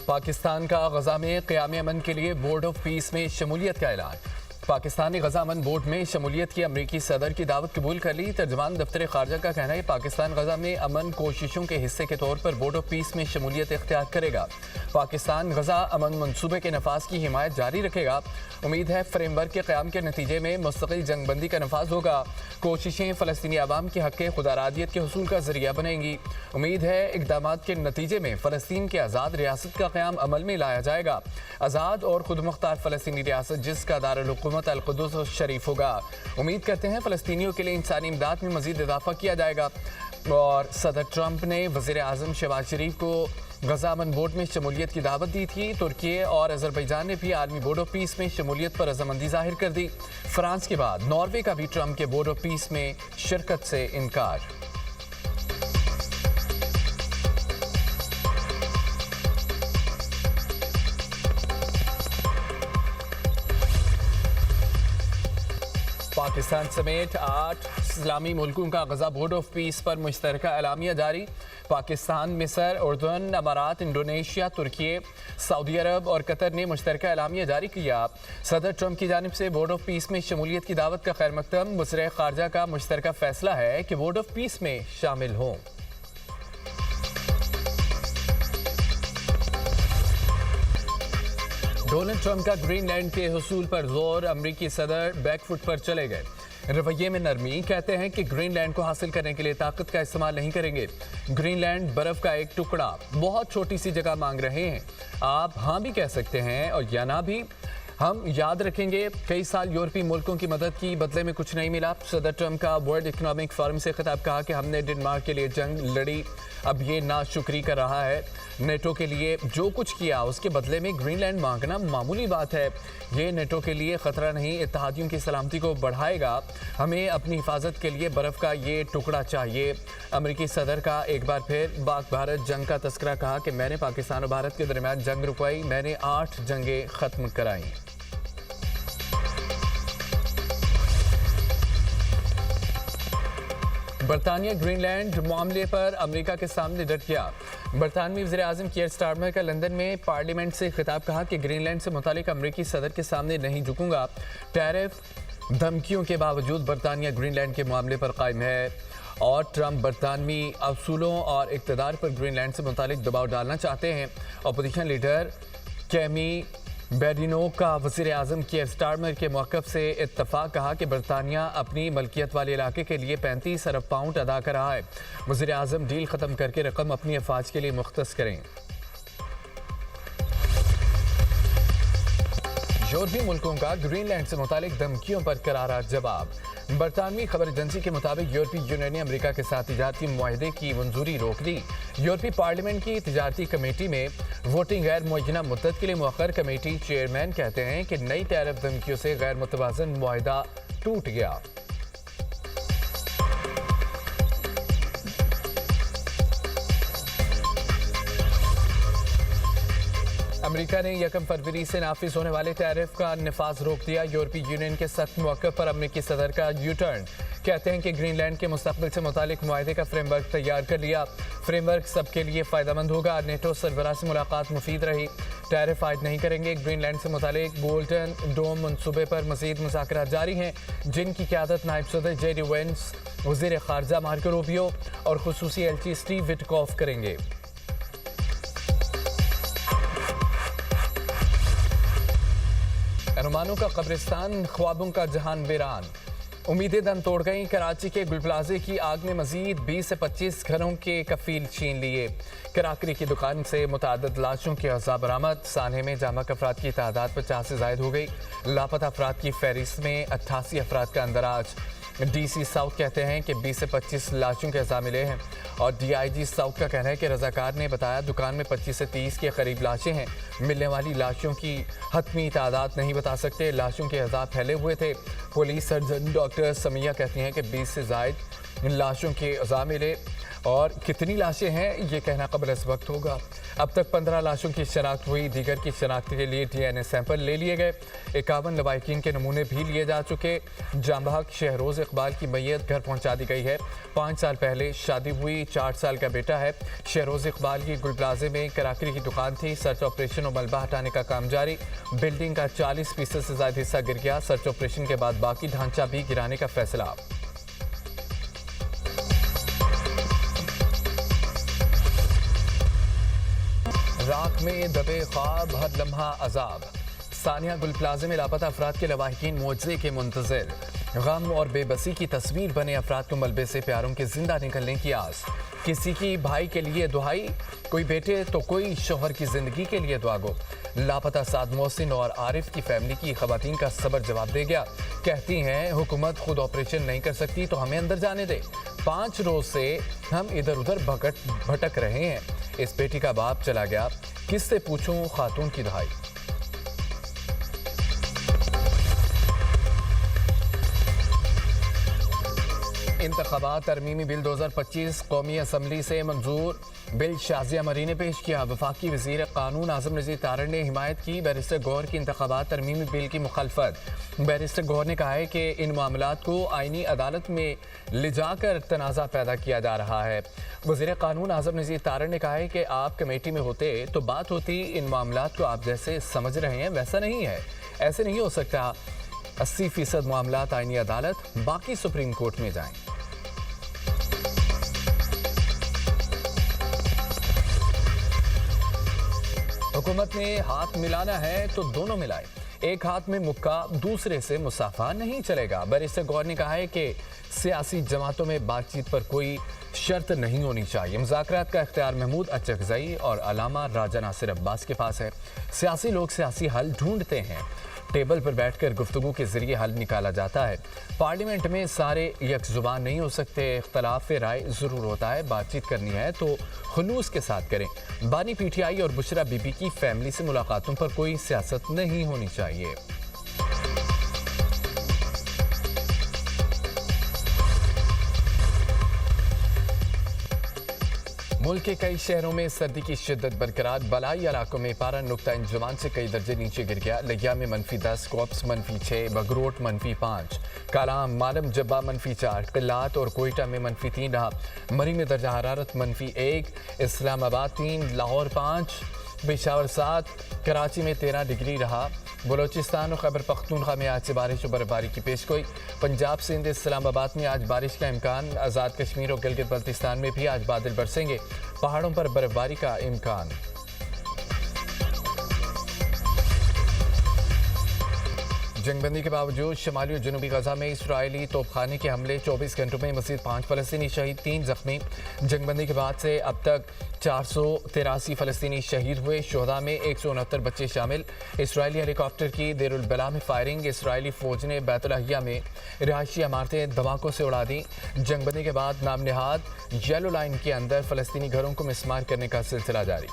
पाकिस्तान का गजा में क़याम अमन के लिए बोर्ड ऑफ पीस में शमूलियत का ऐलान। पाकिस्तान ने गजा अमन बोर्ड में शमूलियत की अमरीकी सदर की दावत कबूल कर ली। तर्जमान दफ्तर खारजा का कहना है पाकिस्तान गजा में अमन कोशिशों के हिस्से के तौर पर बोर्ड ऑफ पीस में शमूलियत इख्तियार करेगा। पाकिस्तान गजा अमन मनसूबे के नफाज की हिमायत जारी रखेगा। उम्मीद है फ्रेमवर्क के क़याम के नतीजे में मुस्तकिल जंगबंदी का नफाज होगा। कोशिशें फ़लस्तीनी अवाम के हक़ खुदारादियत के हुसूल का जरिया बनेंगी। उम्मीद है इक़दाम के नतीजे में फ़लस्तीन की आज़ाद रियासत का क़याम अमल में लाया जाएगा। आज़ाद और खुद मुख्तार फ़लस्तीनी रियासत जिसका दारुल हुकूमत अल-कुद्दुस शरीफ होगा। उम्मीद करते हैं फ़लस्तीनियों के लिए इंसानी इमदाद में मज़ीद इजाफ़ा किया जाएगा। और सदर ट्रंप ने वज़ीर आज़म शहबाज शरीफ को गजा अमन बोर्ड में शमूलियत की दावत दी थी। तुर्की और अज़रबैजान ने भी आलमी बोर्ड ऑफ पीस में शमूलियत पर रज़ामंदी जाहिर कर दी। फ्रांस के बाद नॉर्वे का भी ट्रंप के बोर्ड ऑफ पीस में शिरकत से इनकार। पाकिस्तान समेत 8 इस्लामी मुल्कों का गजा बोर्ड ऑफ पीस पर मुश्तरका एलामिया जारी। पाकिस्तान, मिस्र, उर्दन, अमारात, इंडोनेशिया, तुर्की, सऊदी अरब और कतर ने मुश्तरका एलामिया जारी किया। सदर ट्रंप की जानिब से बोर्ड ऑफ पीस में शमूलियत की दावत का खैर मकदम। वज़ीर खारजा का मुश्तरका फैसला है कि बोर्ड ऑफ पीस में शामिल हों। डोनाल्ड ट्रंप का ग्रीनलैंड के हुसूल पर जोर। अमरीकी सदर बैकफुट पर चले गए। रवैये में नरमी। कहते हैं कि ग्रीनलैंड को हासिल करने के लिए ताकत का इस्तेमाल नहीं करेंगे। ग्रीनलैंड बर्फ का एक टुकड़ा, बहुत छोटी सी जगह मांग रहे हैं। आप हाँ भी कह सकते हैं और या ना भी। हम याद रखेंगे कई साल यूरोपीय मुल्कों की मदद की, बदले में कुछ नहीं मिला। सदर ट्रंप का वर्ल्ड इकोनॉमिक फोरम से खिताब। कहा कि हमने डेनमार्क के लिए जंग लड़ी, अब ये नाशुक्री कर रहा है। नेटो के लिए जो कुछ किया उसके बदले में ग्रीनलैंड मांगना मामूली बात है। ये नेटो के लिए ख़तरा नहीं, इत्तेहादियों की सलामती को बढ़ाएगा। हमें अपनी हिफाजत के लिए बर्फ़ का ये टुकड़ा चाहिए। अमरीकी सदर का एक बार फिर पाक भारत जंग का तस्करा। कहा कि मैंने पाकिस्तान और भारत के दरमियान जंग रुकवाई, मैंने 8 जंगें ख़त्म कराई। बरतानिया ग्रीनलैंड मामले पर अमेरिका के सामने डट गया। बरतानवी वज़ीर आज़म कीयर स्टारमर का लंदन में पार्लियामेंट से खिताब। कहा कि ग्रीनलैंड से मुतालिक अमेरिकी सदर के सामने नहीं झुकूंगा। टैरिफ धमकियों के बावजूद बरतानिया ग्रीनलैंड के मामले पर कायम है और ट्रंप बरतानवी असूलों और इक़्तिदार पर ग्रीनलैंड से मुतालिक दबाव डालना चाहते हैं। अपोजिशन लीडर कैमी बेडिनो का वज़ीर आज़म कीयर स्टारमर के मौक़िफ़ से इत्तफ़ाक़। कहा कि बरतानिया अपनी मलकियत वाले इलाके के लिए 35 अरब पाउंड अदा कर रहा है। वज़ीर आज़म डील ख़त्म करके रकम अपनी अफवाज के लिए मुख्तस करें। यूरोपीय मुल्कों का ग्रीनलैंड से मुतालिक धमकियों पर करारा जवाब। बरतानवी खबर एजेंसी के मुताबिक यूरोपीय यूनियन ने अमेरिका के साथ तिजारती मुआहदे की मंजूरी रोक दी। यूरोपीय पार्लियामेंट की तिजारती कमेटी में वोटिंग गैर मुअय्यना मुद्दत के लिए मुअख्खर। कमेटी चेयरमैन कहते हैं कि नई टैरिफ धमकियों से गैर मुतवाज़न मुआहदा टूट गया। अमेरिका ने 1 फरवरी से नाफिज होने वाले टैरिफ का नफाज रोक दिया। यूरोपीय यूनियन के सख्त मौक़िफ़ पर अमेरिकी सदर का यू टर्न। कहते हैं कि ग्रीनलैंड के मुस्तक़बिल से मुतालिक मुआहदे का फ्रेमवर्क तैयार कर लिया। फ्रेमवर्क सबके लिए फ़ायदेमंद होगा। नेटो सरबराह से मुलाकात मुफीद रही। टैरिफ आयद नहीं करेंगे। ग्रीनलैंड से मुतालिक गोल्डन डोम मनसूबे पर मज़ीद मुज़ाकरात जारी हैं, जिनकी क़यादत नायब सदर जेडी वेंस, वज़ीर ख़ारजा मार्को रूबियो और ख़ुसूसी एलची स्टीव विटकॉफ करेंगे। अनुमानों का कब्रिस्तान, ख्वाबों का जहान वीरान। उम्मीदें दम तोड़ गईं। कराची के गुल प्लाजे की आग ने मजीद 20 से 25 घरों के कफील छीन लिए। कराकरी की दुकान से मुतादद लाशों के अज़ा बरामद। सान्हे में जामक अफराद की तादाद 50 से ज़ायद हो गई। लापता अफराद की फहरिस्त में 88 अफराद का अंदराज। DC साउथ कहते हैं कि 20 से 25 लाशों के अज़ा मिले हैं और DIG साउथ का कहना है कि रज़ाकार ने बताया दुकान में 25 से 30 के करीब लाशें हैं। मिलने वाली लाशों की हतमी तादाद नहीं बता सकते। लाशों के अज़ा फैले हुए थे। पुलिस सर्जन डॉक्टर समिया कहती हैं कि 20 से ज़ायद लाशों के अज़ा मिले। और कितनी लाशें हैं ये कहना कबल इस वक्त होगा। अब तक 15 लाशों की शनाख्त हुई, दीगर की शनाख्त के लिए DNA सैंपल ले लिए गए। 51 लवाहिकीन के नमूने भी लिए जा चुके। जांबाग शहरोज इकबाल की मैयत घर पहुंचा दी गई है। 5 साल पहले शादी हुई, 4 साल का बेटा है। शहरोज इकबाल की गुल प्लाजे में कराकरी की दुकान थी। सर्च ऑपरेशन और मलबा हटाने का काम जारी। बिल्डिंग का 40% से ज्यादा हिस्सा गिर गया। सर्च ऑपरेशन के बाद बाकी ढांचा भी गिराने का फैसला। राख में दबे ख्वाब, हर लम्हा अजाब। सानिया गुल प्लाजे में लापता अफराद के लवाहिकीन मुआवजे के मुंतजिर। गम और बेबसी की तस्वीर बने अफराद को मलबे से प्यारों के जिंदा निकलने की आस। किसी की भाई के लिए दुआई, कोई बेटे तो कोई शोहर की जिंदगी के लिए दुआ गो। लापता साद मोहसिन और आरिफ की फैमिली की खवातीन का सबर जवाब दे गया। कहती हैं हुकूमत खुद ऑपरेशन नहीं कर सकती तो हमें अंदर जाने दे। 5 रोज से हम इधर उधर भटक रहे हैं। इस बेटी का बाप चला गया, किससे पूछूं खातून की दुहाई। इंतखाबात तरमीमी बिल 2025 कौमी असम्बली से मंजूर। बिल शाजिया मरी ने पेश किया। वफाकी वज़ीर कानून आज़म नज़ीर तारड़ ने हिमायत की। बैरिस्टर गौहर की इंतखाबात तरमीमी बिल की मुखालफत। बैरिस्टर गौहर ने कहा है कि इन मामलात को आईनी अदालत में ले जाकर तनाज़ा पैदा किया जा रहा है। वज़ीर कानून आज़म नज़ीर तारड़ ने कहा है कि आप कमेटी में होते तो बात होती। इन मामलात को आप जैसे समझ रहे हैं वैसा नहीं है, ऐसे नहीं हो सकता। 80% मामलात आईनी अदालत, बाकी सुप्रीम कोर्ट में जाएं। हुकूमत ने हाथ मिलाना है तो दोनों मिलाए। एक हाथ में मुक्का, दूसरे से मुसाफा नहीं चलेगा। बैरिस्टर गौहर ने कहा है कि सियासी जमातों में बातचीत पर कोई शर्त नहीं होनी चाहिए। मुज़ाकरात का इख्तियार महमूद अचकज़ई और अलामा राजा नासिर अब्बास के पास है। सियासी लोग सियासी हल ढूंढते हैं, टेबल पर बैठकर गुफ्तगू के जरिए हल निकाला जाता है। पार्लियामेंट में सारे यकजुबान नहीं हो सकते, इख्तलाफ राय ज़रूर होता है। बातचीत करनी है तो खुलूस के साथ करें। बानी PTI और बुशरा बीबी की फैमिली से मुलाकातों पर कोई सियासत नहीं होनी चाहिए। मुल्क के कई शहरों में सर्दी की शिद्दत बरकरार। बलाई इलाकों में पारा नुक्ता इंजमान से कई दर्जे नीचे गिर गया। लिया में -10, कोप्स -6, बगरोट -5, कालाम, मालम जब्बा -4, किलात और कोयटा में -3 रहा। मरी में दर्जा हरारत -1, इस्लामाबाद 3, लाहौर 5, पेशावर 7, कराची में 13 डिग्री रहा। बलोचिस्तान और खैबर पख्तूनख्वा में आज से बारिश और बर्फबारी की पेशगोई। पंजाब, सिंध, इस्लामाबाद में आज बारिश का इम्कान। आज़ाद कश्मीर और गिलगित बल्तिस्तान में भी आज बादल बरसेंगे। पहाड़ों पर बर्फबारी का इम्कान। जंगबंदी के बावजूद शमाली और जनूबी गजा में इसराइली तोपखाने के हमले। 24 घंटों में मज़ीद 5 फ़लस्तीनी शहीद, 3 जख्मी। जंगबंदी के बाद से अब तक 483 फ़लस्तीनी शहीद हुए। शोहदा में 169 बच्चे शामिल। इसराइली हेलीकॉप्टर की देरुल बला में फायरिंग। इसराइली फ़ौज ने बैतुलहिया में रिहायशी इमारतें धमाकों से उड़ा दी। जंगबंदी के बाद नाम निहाद येलो लाइन के अंदर फ़लस्तीनी घरों को मिसमार करने का सिलसिला जारी।